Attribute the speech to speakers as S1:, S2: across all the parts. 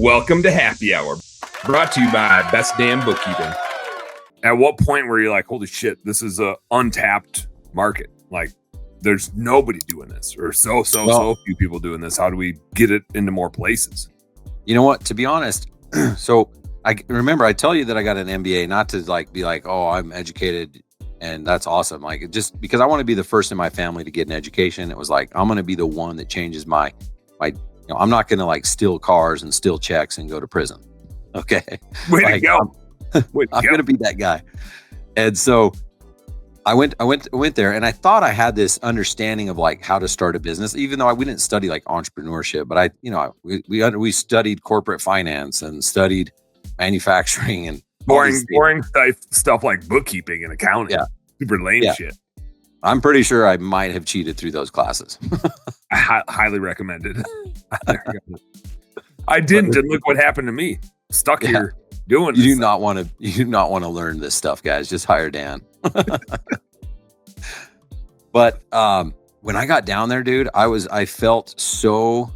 S1: Welcome to Happy Hour, brought to you by Best Damn Bookkeeping. At what point were you like, holy shit, this is a untapped market? Like, there's nobody doing this, or so few people doing this. How do we get it into more places?
S2: You know what? To be honest, so I remember I tell you that I got an MBA, not to like be like, oh, I'm educated and that's awesome. Like, just because I want to be the first in my family to get an education. It was like, I'm going to be the one that changes my, I'm not going to like steal cars and steal checks and go to prison. Okay.
S1: Way to go.
S2: I'm going to be that guy. And so I went there, and I thought I had this understanding of like how to start a business, even though we didn't study like entrepreneurship, but we studied corporate finance and studied manufacturing and
S1: boring stuff like bookkeeping and accounting.
S2: Yeah.
S1: Super lame shit.
S2: I'm pretty sure I might have cheated through those classes.
S1: I highly recommended. I didn't, and look what happened to me. Stuck here doing this.
S2: You do not want to learn this stuff, guys. Just hire Dan. But when I got down there, dude, I felt so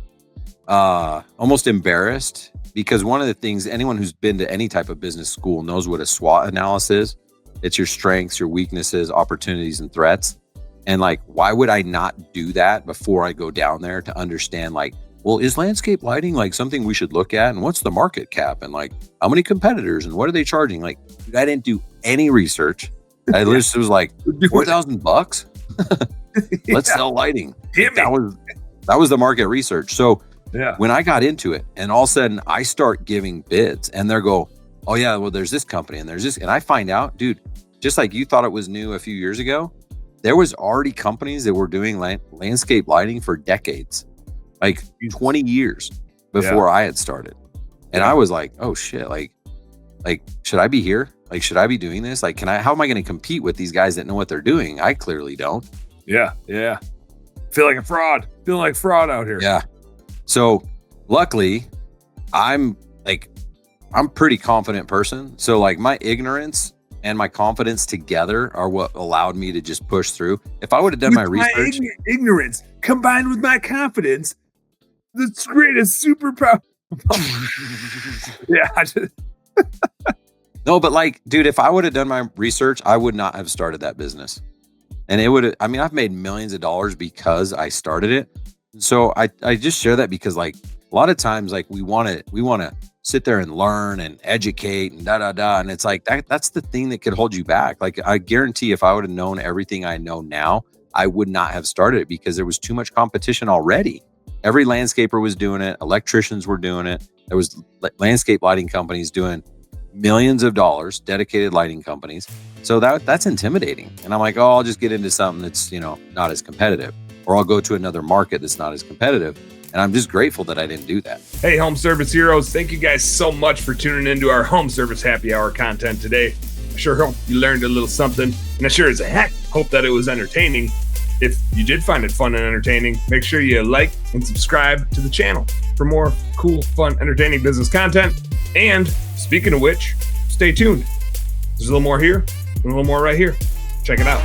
S2: almost embarrassed, because one of the things, anyone who's been to any type of business school knows what a SWOT analysis is. It's your strengths, your weaknesses, opportunities, and threats. And like, why would I not do that before I go down there to understand, like, well, is landscape lighting like something we should look at? And what's the market cap? And like, how many competitors and what are they charging? Like, dude, I didn't do any research. I just was like, $4,000? Let's sell lighting. That was the market research. So when I got into it, and all of a sudden I start giving bids, and they go, oh yeah, well, there's this company and there's this. And I find out, dude, just like you thought it was new a few years ago, there was already companies that were doing landscape lighting for decades, like 20 years before I had started. And I was like, oh shit, like, should I be here? Like, should I be doing this? Like, how am I going to compete with these guys that know what they're doing? I clearly don't.
S1: Yeah. Feel like a fraud. Feeling like fraud out here.
S2: Yeah. So luckily I'm a pretty confident person. So like, my ignorance and my confidence together are what allowed me to just push through. If I would have done my research,
S1: ignorance combined with my confidence, the greatest superpower.
S2: No, but like, dude, if I would have done my research, I would not have started that business. And it would have, I've made millions of dollars because I started it. So I just share that because like, a lot of times, like, we want to sit there and learn and educate and and it's like that's the thing that could hold you back. Like, I guarantee if I would have known everything I know now, I would not have started it, because there was too much competition already. Every landscaper was doing it. Electricians were doing it. There was landscape lighting companies doing millions of dollars, dedicated lighting companies. So that's intimidating. And I'm like, oh, I'll just get into something that's, not as competitive, or I'll go to another market that's not as competitive. And I'm just grateful that I didn't do that.
S1: Hey, home service heroes, thank you guys so much for tuning into our home service happy hour content today. I sure hope you learned a little something, and I sure as heck hope that it was entertaining. If you did find it fun and entertaining, make sure you like and subscribe to the channel for more cool, fun, entertaining business content. And speaking of which, stay tuned. There's a little more here and a little more right here. Check it out.